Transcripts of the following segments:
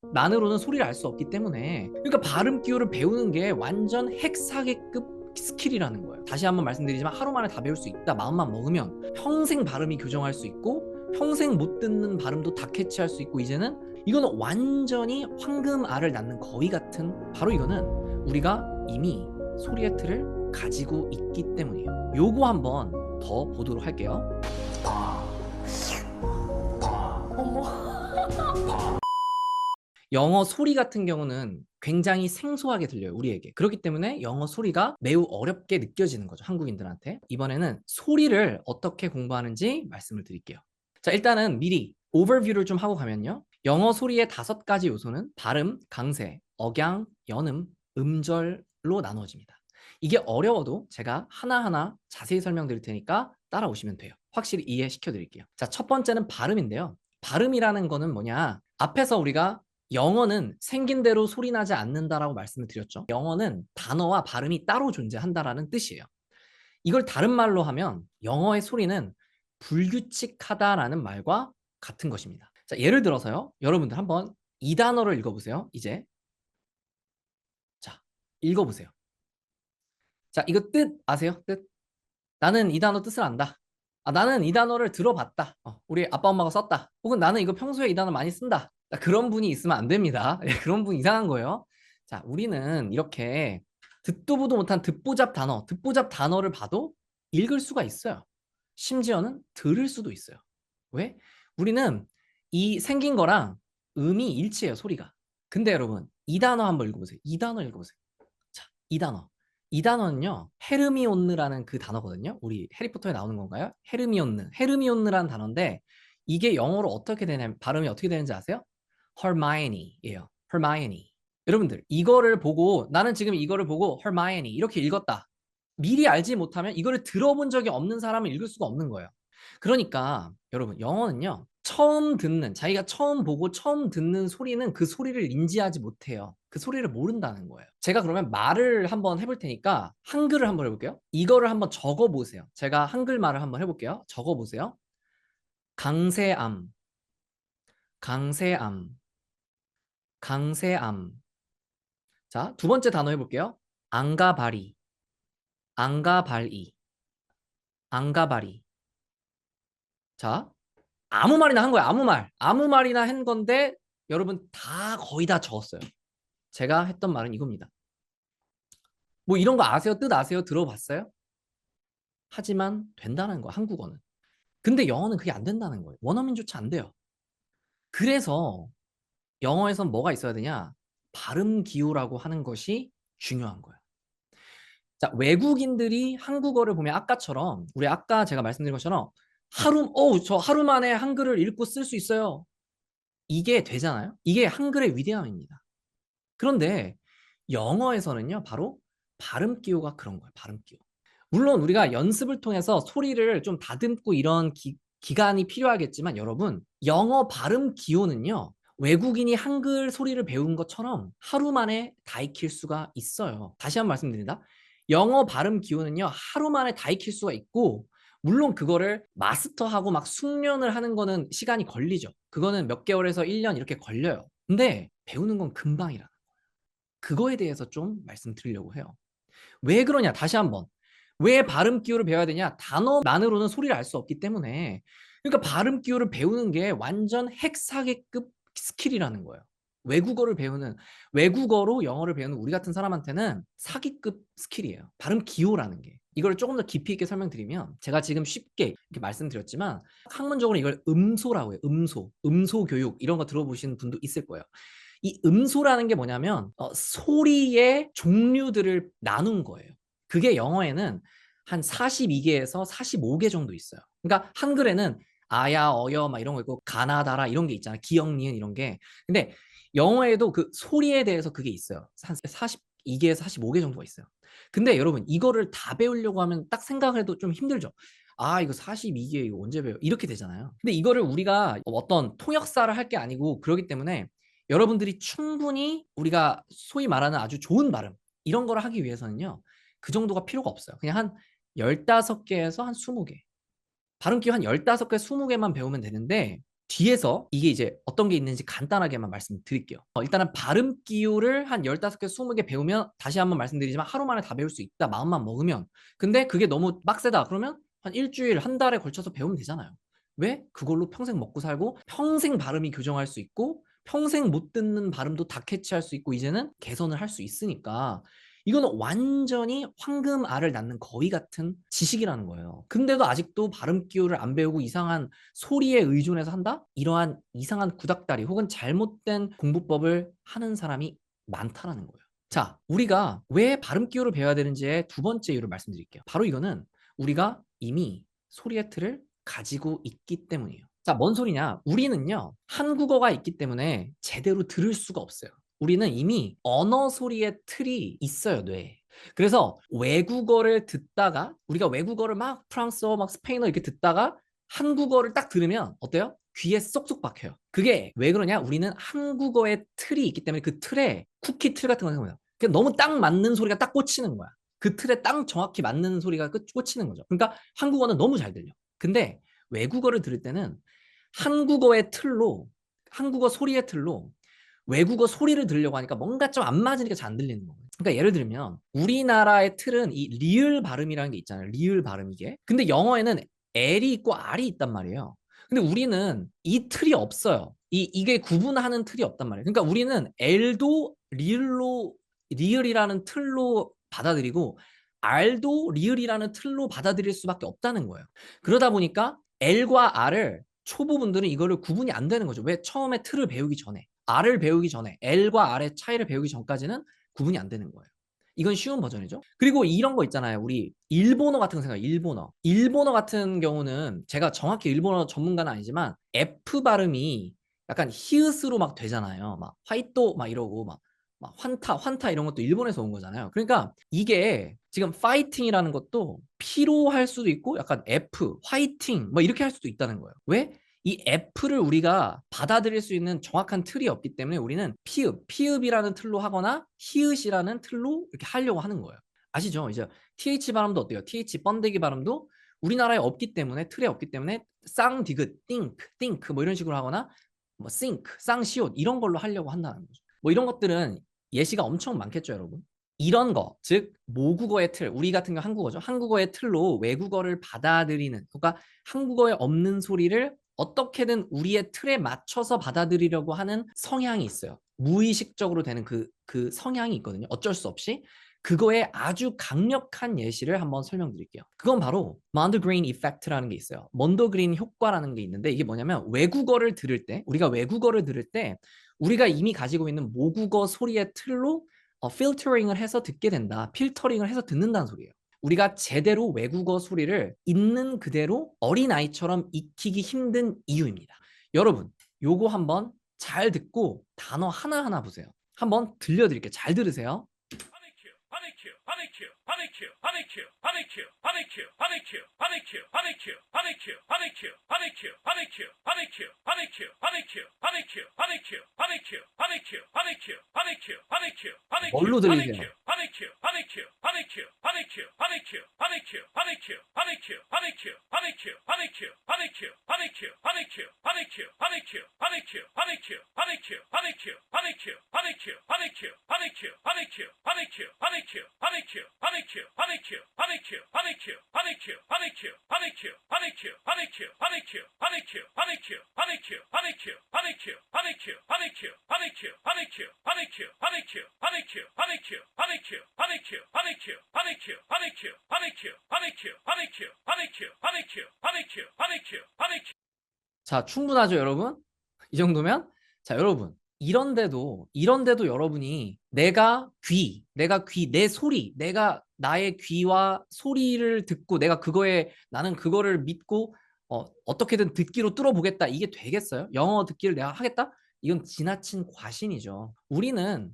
만으로는 소리를 알 수 없기 때문에, 그러니까 발음 기호를 배우는 게 완전 핵사기급 스킬이라는 거예요. 다시 한번 말씀드리지만 하루 만에 다 배울 수 있다 마음만 먹으면 평생 발음이 교정할 수 있고 평생 못 듣는 발음도 다 캐치할 수 있고, 이제는 이거는 완전히 황금알을 낳는 거위 같은, 바로 이거는 우리가 이미 소리의 틀을 가지고 있기 때문이에요. 요거 한번 더 보도록 할게요. 어머. 영어 소리 같은 경우는 굉장히 생소하게 들려요, 우리에게. 그렇기 때문에 영어 소리가 매우 어렵게 느껴지는 거죠, 한국인들한테. 이번에는 소리를 어떻게 공부하는지 말씀을 드릴게요. 자, 일단은 미리 오버뷰를 좀 하고 가면요, 영어 소리의 5가지 요소는 발음, 강세, 억양, 연음, 음절로 나누어집니다. 이게 어려워도 제가 하나하나 자세히 설명드릴 테니까 따라오시면 돼요. 확실히 이해시켜 드릴게요. 자, 첫 번째는 발음인데요. 발음이라는 거는 뭐냐, 앞에서 우리가 영어는 생긴 대로 소리 나지 않는다라고 말씀을 드렸죠. 영어는 단어와 발음이 따로 존재한다라는 뜻이에요. 이걸 다른 말로 하면 영어의 소리는 불규칙하다라는 말과 같은 것입니다. 자, 예를 들어서요, 여러분들 한번 이 단어를 읽어보세요. 이제 자, 읽어보세요. 자, 이거 뜻 아세요? 뜻. 나는 이 단어 뜻을 안다. 아, 나는 이 단어를 들어봤다. 우리 아빠 엄마가 썼다. 혹은 나는 이거 평소에 이 단어 많이 쓴다. 자, 그런 분이 있으면 안 됩니다. 그런 분 이상한 거예요. 자, 우리는 이렇게 듣도 보도 못한 듣보잡 단어, 듣보잡 단어를 봐도 읽을 수가 있어요. 심지어는 들을 수도 있어요. 왜? 우리는 이 생긴 거랑 음이 일치해요, 소리가. 근데 여러분, 이 단어 한번 읽어보세요. 이 단어 읽어보세요. 자, 이 단어. 이 단어는요, 헤르미온느라는 그 단어거든요. 우리 해리포터에 나오는 건가요? 헤르미온느. 헤르미온느라는 단어인데, 이게 영어로 어떻게 되냐면, 발음이 어떻게 되는지 아세요? Hermione예요. Hermione. 여러분들, 이거를 보고, 나는 지금 이거를 보고 Hermione 이렇게 읽었다. 미리 알지 못하면 이거를 들어본 적이 없는 사람은 읽을 수가 없는 거예요. 그러니까 여러분, 영어는요, 처음 듣는, 자기가 처음 보고 처음 듣는 소리는 그 소리를 인지하지 못해요. 그 소리를 모른다는 거예요. 제가 그러면 말을 한번 해볼 테니까 한글을 한번 해볼게요. 이거를 한번 적어보세요. 제가 한글 말을 한번 해볼게요. 적어보세요. 강세암, 강세암, 강세암. 자, 두 번째 단어 해볼게요. 앙가바리, 앙가발이, 앙가바리. 자, 아무 말이나 한 거야. 아무 말. 아무 말이나 한 건데 여러분 다 거의 다 적었어요. 제가 했던 말은 이겁니다. 뭐 이런 거 아세요? 뜻 아세요? 들어봤어요? 하지만 된다는 거, 한국어는. 근데 영어는 그게 안 된다는 거예요. 원어민조차 안 돼요. 그래서 영어에선 뭐가 있어야 되냐? 발음 기호라고 하는 것이 중요한 거예요. 자, 외국인들이 한국어를 보면 아까처럼, 우리 아까 제가 말씀드린 것처럼 저 하루 만에 한글을 읽고 쓸 수 있어요. 이게 되잖아요. 이게 한글의 위대함입니다. 그런데 영어에서는요, 바로 발음 기호가 그런 거예요. 발음 기호. 물론 우리가 연습을 통해서 소리를 좀 다듬고 이런 기간이 필요하겠지만, 여러분, 영어 발음 기호는요, 외국인이 한글 소리를 배운 것처럼 하루 만에 다 익힐 수가 있어요. 다시 한번 말씀드립니다. 영어 발음 기호는요, 하루 만에 다 익힐 수가 있고, 물론 그거를 마스터하고 막 숙련을 하는 거는 시간이 걸리죠. 그거는 몇 개월에서 1년 이렇게 걸려요. 근데 배우는 건 금방이라. 그거에 대해서 좀 말씀드리려고 해요. 왜 그러냐? 다시 한번. 왜 발음 기호를 배워야 되냐? 단어만으로는 소리를 알 수 없기 때문에. 그러니까 발음 기호를 배우는 게 완전 핵사기급 스킬이라는 거예요. 외국어를 배우는, 외국어로 영어를 배우는 우리 같은 사람한테는 사기급 스킬이에요. 발음 기호라는 게. 이걸 조금 더 깊이 있게 설명드리면, 제가 지금 쉽게 이렇게 말씀드렸지만 학문적으로 이걸 음소라고 해요. 음소. 음소 교육 이런 거 들어보신 분도 있을 거예요. 이 음소라는 게 뭐냐면 소리의 종류들을 나눈 거예요. 그게 영어에는 한 42개에서 45개 정도 있어요. 그러니까 한글에는 아야, 어여 막 이런 거 있고 가나다라 이런 게 있잖아요. 기역, 니은 이런 게. 근데 영어에도 그 소리에 대해서 그게 있어요. 한 42개에서 45개 정도가 있어요. 근데 여러분, 이거를 다 배우려고 하면 딱 생각을 해도 좀 힘들죠. 아, 이거 42개 이거 언제 배워? 이렇게 되잖아요. 근데 이거를 우리가 어떤 통역사를 할 게 아니고, 그러기 때문에 여러분들이 충분히 우리가 소위 말하는 아주 좋은 발음 이런 거를 하기 위해서는요, 그 정도가 필요가 없어요. 그냥 한 15개에서 한 20개, 발음 기호 한 15개, 20개만 배우면 되는데, 뒤에서 이게 이제 어떤 게 있는지 간단하게만 말씀드릴게요. 일단은 발음 기호를 한 15개, 20개 배우면 다시 한번 말씀드리지만 하루 만에 다 배울 수 있다. 마음만 먹으면. 근데 그게 너무 빡세다. 그러면 한 일주일, 한 달에 걸쳐서 배우면 되잖아요. 왜? 그걸로 평생 먹고 살고 평생 발음이 교정할 수 있고 평생 못 듣는 발음도 다 캐치할 수 있고 이제는 개선을 할 수 있으니까 이거는 완전히 황금알을 낳는 거위 같은 지식이라는 거예요. 근데도 아직도 발음 기호를 안 배우고 이상한 소리에 의존해서 한다? 이러한 이상한 구닥다리 혹은 잘못된 공부법을 하는 사람이 많다라는 거예요. 자, 우리가 왜 발음 기호를 배워야 되는지의 두 번째 이유를 말씀드릴게요. 바로 이거는 우리가 이미 소리의 틀을 가지고 있기 때문이에요. 자, 뭔 소리냐? 우리는요, 한국어가 있기 때문에 제대로 들을 수가 없어요. 우리는 이미 언어 소리의 틀이 있어요, 뇌에. 그래서 외국어를 듣다가 우리가 외국어를 막 프랑스어, 막 스페인어 이렇게 듣다가 한국어를 딱 들으면 어때요? 귀에 쏙쏙 박혀요. 그게 왜 그러냐? 우리는 한국어의 틀이 있기 때문에 그 틀에 쿠키 틀 같은 거 생각해요. 그냥 너무 딱 맞는 소리가 딱 꽂히는 거야. 그 틀에 딱 정확히 맞는 소리가 꽂히는 거죠. 그러니까 한국어는 너무 잘 들려. 근데 외국어를 들을 때는 한국어의 틀로 한국어 소리의 틀로 외국어 소리를 들으려고 하니까 뭔가 좀 안 맞으니까 잘 안 들리는 거예요. 그러니까 예를 들면 우리나라의 틀은 이 리을 발음이라는 게 있잖아요. 리을 발음 이게. 근데 영어에는 L이 있고 R이 있단 말이에요. 근데 우리는 이 틀이 없어요. 이게 구분하는 틀이 없단 말이에요. 그러니까 우리는 L도 리을로 리을이라는 틀로 받아들이고 R도 리을이라는 틀로 받아들일 수밖에 없다는 거예요. 그러다 보니까 L과 R을 초보분들은 이거를 구분이 안 되는 거죠. 왜? 처음에 틀을 배우기 전에. R을 배우기 전에 L과 R의 차이를 배우기 전까지는 구분이 안 되는 거예요. 이건 쉬운 버전이죠. 그리고 이런 거 있잖아요. 우리 일본어 같은 거 생각해요. 일본어. 일본어 같은 경우는 제가 정확히 일본어 전문가는 아니지만 F 발음이 약간 히읗으로 막 되잖아요. 막 화이토 막 이러고 막 환타 이런 것도 일본에서 온 거잖아요. 그러니까 이게 지금 파이팅이라는 것도 P로 할 수도 있고 약간 F, 화이팅 뭐 이렇게 할 수도 있다는 거예요. 왜? 이 F를 우리가 받아들일 수 있는 정확한 틀이 없기 때문에 우리는 피읍이라는 틀로 하거나 히읗이라는 틀로 이렇게 하려고 하는 거예요. 아시죠? 이제 TH 발음도 어때요? TH 번데기 발음도 우리나라에 없기 때문에 틀에 없기 때문에 쌍디귿, think 뭐 이런 식으로 하거나 뭐 think, 쌍시옷 이런 걸로 하려고 한다는 거죠. 뭐 이런 것들은 예시가 엄청 많겠죠, 여러분. 이런 거, 즉 모국어의 틀, 우리 같은 경우 한국어죠. 한국어의 틀로 외국어를 받아들이는, 그러니까 한국어에 없는 소리를 어떻게든 우리의 틀에 맞춰서 받아들이려고 하는 성향이 있어요. 무의식적으로 되는 그 성향이 있거든요. 어쩔 수 없이. 그거에 아주 강력한 예시를 한번 설명드릴게요. 그건 바로 먼더그린 이펙트라는 게 있어요. 먼더그린 효과라는 게 있는데 이게 뭐냐면 외국어를 들을 때, 우리가 외국어를 들을 때 우리가 이미 가지고 있는 모국어 소리의 틀로 필터링을 해서 듣게 된다. 필터링을 해서 듣는다는 소리예요. 우리가 제대로 외국어 소리를 있는 그대로 어린아이처럼 익히기 힘든 이유입니다. 여러분, 요거 한번 잘 듣고 단어 하나하나 보세요. 한번 들려드릴게요. 잘 들으세요. 뭘로 들리세요? 자, 충분하죠, 여러분? 이 정도면? 자, 여러분. 이런데도 여러분이 내 소리, 내가 나의 귀와 소리를 듣고 내가 나는 그거를 믿고 어떻게든 듣기로 뚫어보겠다. 이게 되겠어요? 영어 듣기를 내가 하겠다? 이건 지나친 과신이죠. 우리는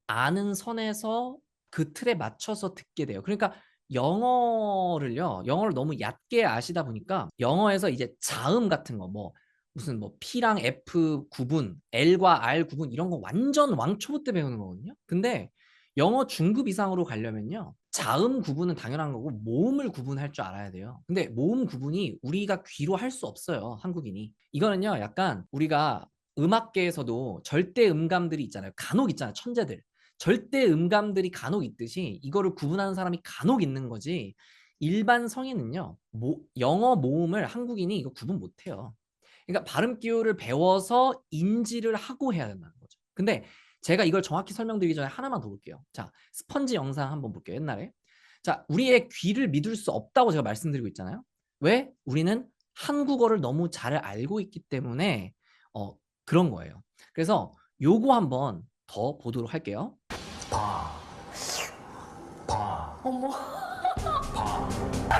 아는 선에서 그 틀에 맞춰서 듣게 돼요. 그러니까 영어를 너무 얕게 아시다 보니까 영어에서 이제 자음 같은 거, 무슨 P랑 F 구분, L과 R 구분 이런 거 완전 왕초보 때 배우는 거거든요. 근데 영어 중급 이상으로 가려면요. 자음 구분은 당연한 거고 모음을 구분할 줄 알아야 돼요. 근데 모음 구분이 우리가 귀로 할 수 없어요. 한국인이. 이거는요. 약간 우리가 음악계에서도 절대 음감들이 있잖아요. 간혹 있잖아요. 천재들. 절대 음감들이 간혹 있듯이 이거를 구분하는 사람이 간혹 있는 거지. 일반 성인은요. 영어 모음을 한국인이 이거 구분 못 해요. 그러니까 발음 기호를 배워서 인지를 하고 해야 된다는 거죠. 근데 제가 이걸 정확히 설명드리기 전에 하나만 더 볼게요. 자, 스펀지 영상 한번 볼게요. 옛날에. 자, 우리의 귀를 믿을 수 없다고 제가 말씀드리고 있잖아요. 왜? 우리는 한국어를 너무 잘 알고 있기 때문에 그런 거예요. 그래서 요거 한번 더 보도록 할게요. 어머.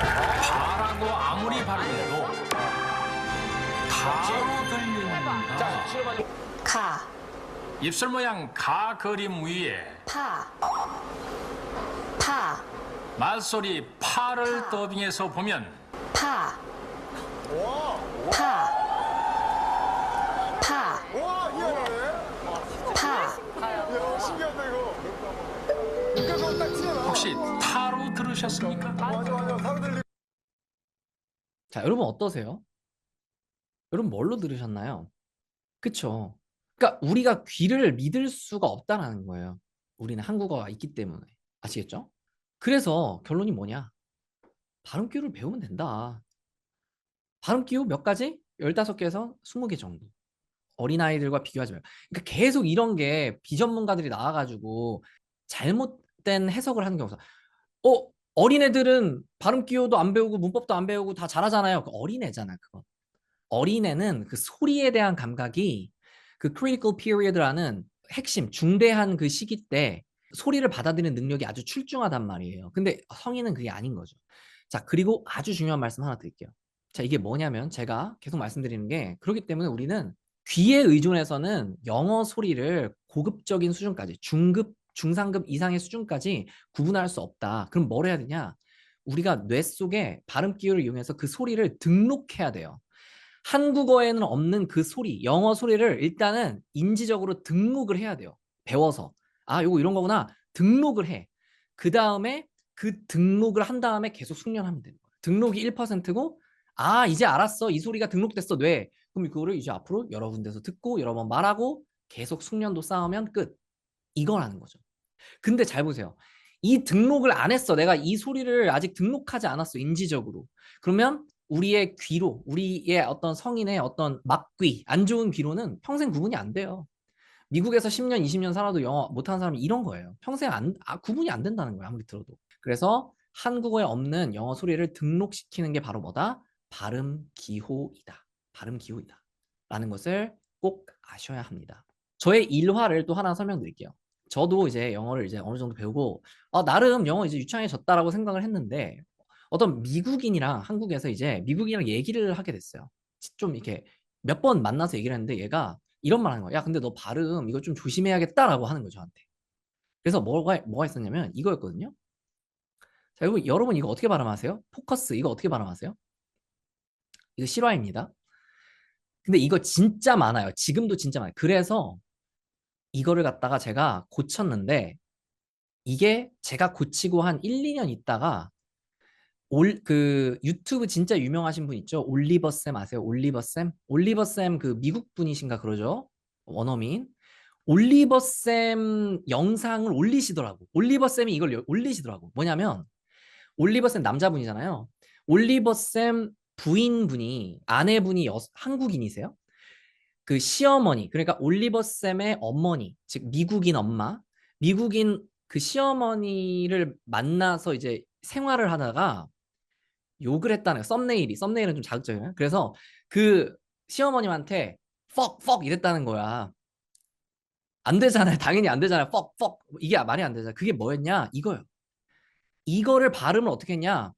파라고 아무리 발음해도 가로 들린다. 가, 입술 모양 가 그림 위에 파, 파, 말소리 파를 더빙해서 보면 파, 파, 파, 와, 이해하네. 파. 야, 신기하다, 이거. 그거 딱 튀어나와. 혹시 타로 들으셨습니까? 맞아. 사람들이. 자, 여러분 어떠세요? 여러분 뭘로 들으셨나요? 그쵸? 그러니까 우리가 귀를 믿을 수가 없다라는 거예요. 우리는 한국어가 있기 때문에. 아시겠죠? 그래서 결론이 뭐냐? 발음 기호를 배우면 된다. 발음 기호 몇 가지? 15개에서 20개 정도. 어린아이들과 비교하지 말고. 그러니까 계속 이런 게 비전문가들이 나와가지고 잘못된 해석을 하는 경우가 어린애들은 발음 기호도 안 배우고 문법도 안 배우고 다 잘하잖아요. 그 어린애잖아, 그건. 어린애는 그 소리에 대한 감각이 그 critical period라는 핵심, 중대한 그 시기 때 소리를 받아들이는 능력이 아주 출중하단 말이에요. 근데 성인은 그게 아닌 거죠. 자, 그리고 아주 중요한 말씀 하나 드릴게요. 자, 이게 뭐냐면 제가 계속 말씀드리는 게 그렇기 때문에 우리는 귀에 의존해서는 영어 소리를 고급적인 수준까지, 중급, 중상급 이상의 수준까지 구분할 수 없다. 그럼 뭘 해야 되냐? 우리가 뇌 속에 발음 기호를 이용해서 그 소리를 등록해야 돼요. 한국어에는 없는 그 소리, 영어 소리를 일단은 인지적으로 등록을 해야 돼요. 배워서. 아, 요거 이런 거구나. 등록을 해. 그 다음에 그 등록을 한 다음에 계속 숙련하면 되는 거예요. 등록이 1%고, 아, 이제 알았어. 이 소리가 등록됐어, 뇌. 그럼 그거를 이제 앞으로 여러 군데서 듣고, 여러 번 말하고, 계속 숙련도 쌓으면 끝. 이거라는 거죠. 근데 잘 보세요. 이 등록을 안 했어. 내가 이 소리를 아직 등록하지 않았어. 인지적으로. 그러면 우리의 귀로, 우리의 어떤 성인의 어떤 막귀, 안 좋은 귀로는 평생 구분이 안 돼요. 미국에서 10년, 20년 살아도 영어 못하는 사람이 이런 거예요. 평생 구분이 안 된다는 거예요. 아무리 들어도. 그래서 한국어에 없는 영어 소리를 등록시키는 게 바로 뭐다? 발음 기호이다. 발음 기호이다. 라는 것을 꼭 아셔야 합니다. 저의 일화를 또 하나 설명드릴게요. 저도 이제 영어를 이제 어느 정도 배우고 나름 영어 이제 유창해졌다라고 생각을 했는데 어떤 미국인이랑 한국에서 이제 미국인이랑 얘기를 하게 됐어요. 좀 이렇게 몇 번 만나서 얘기를 했는데 얘가 이런 말 하는 거야. 야, 근데 너 발음 이거 좀 조심해야겠다라고 하는 거죠, 저한테. 그래서 뭐가 있었냐면 이거였거든요. 자, 여러분 이거 어떻게 발음하세요? 포커스 이거 어떻게 발음하세요? 이거 실화입니다. 근데 이거 진짜 많아요. 지금도 진짜 많아요. 그래서 이거를 갖다가 제가 고쳤는데 이게 제가 고치고 한 1, 2년 있다가 그 유튜브 진짜 유명하신 분 있죠? 올리버 쌤 아세요? 올리버 쌤? 올리버 쌤 그 미국 분이신가 그러죠? 원어민. 올리버 쌤 영상을 올리시더라고. 올리버 쌤이 이걸 올리시더라고. 뭐냐면 올리버 쌤 남자분이잖아요. 올리버 쌤 부인분이 아내분이 한국인이세요? 그 시어머니, 그러니까 올리버 쌤의 어머니, 즉 미국인 엄마, 미국인 그 시어머니를 만나서 이제 생활을 하다가 욕을 했다는 거예요. 썸네일은 좀 자극적이에요. 그래서 그 시어머님한테 fuck 이랬다는 거야. 안 되잖아요. 당연히 안 되잖아요. fuck 이게 말이 안 되잖아요. 그게 뭐였냐? 이거요. 이거를 발음을 어떻게 했냐?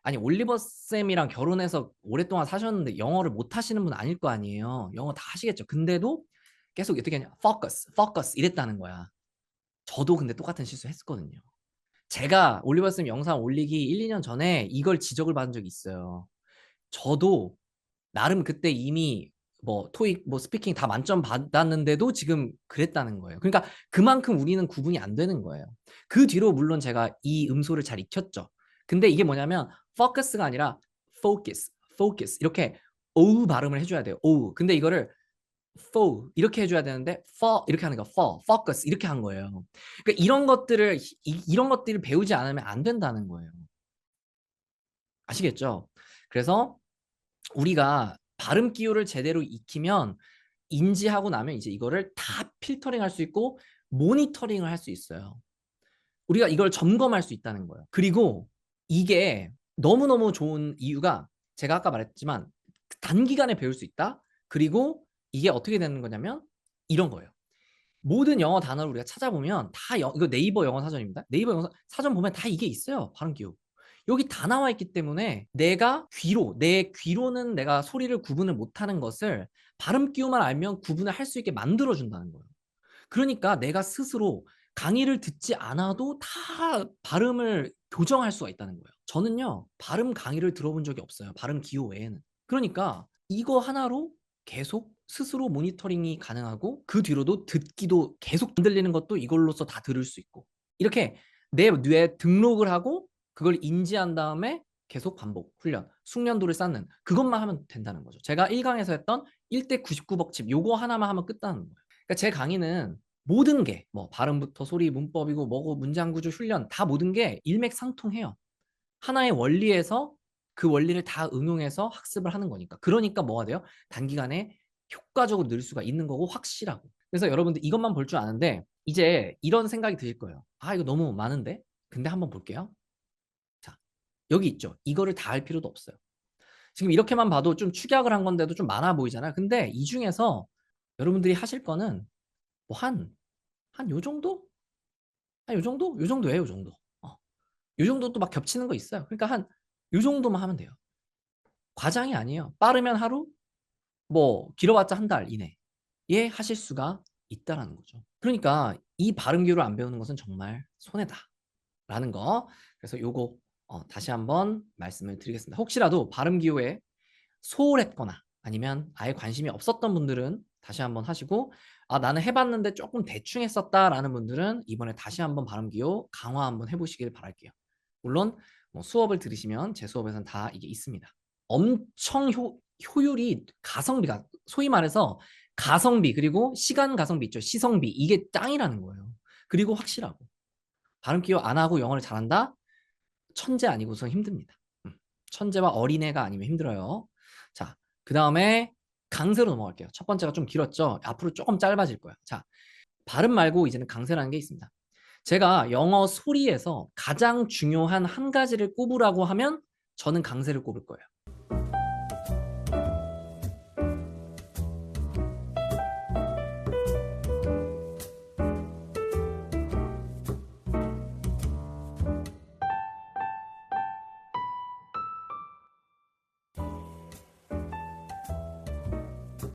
아니 올리버 쌤이랑 결혼해서 오랫동안 사셨는데 영어를 못 하시는 분 아닐 거 아니에요. 영어 다 하시겠죠. 근데도 계속 어떻게 했냐? focus 이랬다는 거야. 저도 근데 똑같은 실수 했었거든요. 제가 올리버 쌤 영상 올리기 1, 2년 전에 이걸 지적을 받은 적이 있어요. 저도 나름 그때 이미 뭐 토익 뭐 스피킹 다 만점 받았는데도 지금 그랬다는 거예요. 그러니까 그만큼 우리는 구분이 안 되는 거예요. 그 뒤로 물론 제가 이 음소를 잘 익혔죠. 근데 이게 뭐냐면 focus가 아니라 focus 이렇게 오우 발음을 해줘야 돼요. 오우. 근데 이거를 fo 이렇게 해줘야 되는데 for 이렇게 하는 거 focus 이렇게 한 거예요. 그러니까 이런 것들을 배우지 않으면 안 된다는 거예요. 아시겠죠? 그래서 우리가 발음 기호를 제대로 익히면 인지하고 나면 이제 이거를 다 필터링 할 수 있고 모니터링을 할 수 있어요. 우리가 이걸 점검할 수 있다는 거예요. 그리고 이게 너무너무 좋은 이유가 제가 아까 말했지만 단기간에 배울 수 있다. 그리고 이게 어떻게 되는 거냐면 이런 거예요. 모든 영어 단어를 우리가 찾아보면 다 이거 네이버 영어 사전입니다. 네이버 영어 사전 보면 다 이게 있어요. 발음 기호. 여기 다 나와 있기 때문에 내 귀로는 내가 소리를 구분을 못하는 것을 발음 기호만 알면 구분을 할 수 있게 만들어 준다는 거예요. 그러니까 내가 스스로 강의를 듣지 않아도 다 발음을 교정할 수가 있다는 거예요. 저는요, 발음 강의를 들어본 적이 없어요. 발음 기호 외에는. 그러니까 이거 하나로 계속 스스로 모니터링이 가능하고 그 뒤로도 듣기도 계속 안 들리는 것도 이걸로서 다 들을 수 있고 이렇게 내 뇌에 등록을 하고 그걸 인지한 다음에 계속 반복, 훈련, 숙련도를 쌓는 그것만 하면 된다는 거죠. 제가 1강에서 했던 1대 99 법칙 요거 하나만 하면 끝나는 거예요. 그러니까 제 강의는 모든 게 뭐 발음부터 소리, 문법이고 뭐고 문장 구조, 훈련 다 모든 게 일맥상통해요. 하나의 원리에서 그 원리를 다 응용해서 학습을 하는 거니까. 그러니까 뭐가 돼요? 단기간에 효과적으로 늘 수가 있는 거고 확실하고. 그래서 여러분들 이것만 볼 줄 아는데 이제 이런 생각이 드실 거예요. 아, 이거 너무 많은데? 근데 한번 볼게요. 자, 여기 있죠. 이거를 다 할 필요도 없어요. 지금 이렇게만 봐도 좀 축약을 한 건데도 좀 많아 보이잖아요. 근데 이 중에서 여러분들이 하실 거는 뭐 한 요 정도? 한 요 정도? 요 정도예요, 요 정도. 요 정도 또 막 겹치는 거 있어요. 그러니까 한 요 정도만 하면 돼요. 과장이 아니에요. 빠르면 하루, 뭐 길어봤자 한 달 이내에 하실 수가 있다라는 거죠. 그러니까 이 발음 기호를 안 배우는 것은 정말 손해다라는 거. 그래서 요거 다시 한번 말씀을 드리겠습니다. 혹시라도 발음 기호에 소홀했거나 아니면 아예 관심이 없었던 분들은 다시 한번 하시고 아 나는 해봤는데 조금 대충 했었다라는 분들은 이번에 다시 한번 발음 기호 강화 한번 해보시길 바랄게요. 물론 뭐 수업을 들으시면 제 수업에서는 다 이게 있습니다. 엄청 효율이 가성비가 소위 말해서 가성비 그리고 시간 가성비 있죠. 시성비 이게 짱이라는 거예요. 그리고 확실하고 발음 기호 안 하고 영어를 잘한다? 천재 아니고서 힘듭니다. 천재와 어린애가 아니면 힘들어요. 자, 그 다음에 강세로 넘어갈게요. 첫 번째가 좀 길었죠. 앞으로 조금 짧아질 거예요. 자, 발음 말고 이제는 강세라는 게 있습니다. 제가 영어 소리에서 가장 중요한 한 가지를 꼽으라고 하면 저는 강세를 꼽을 거예요.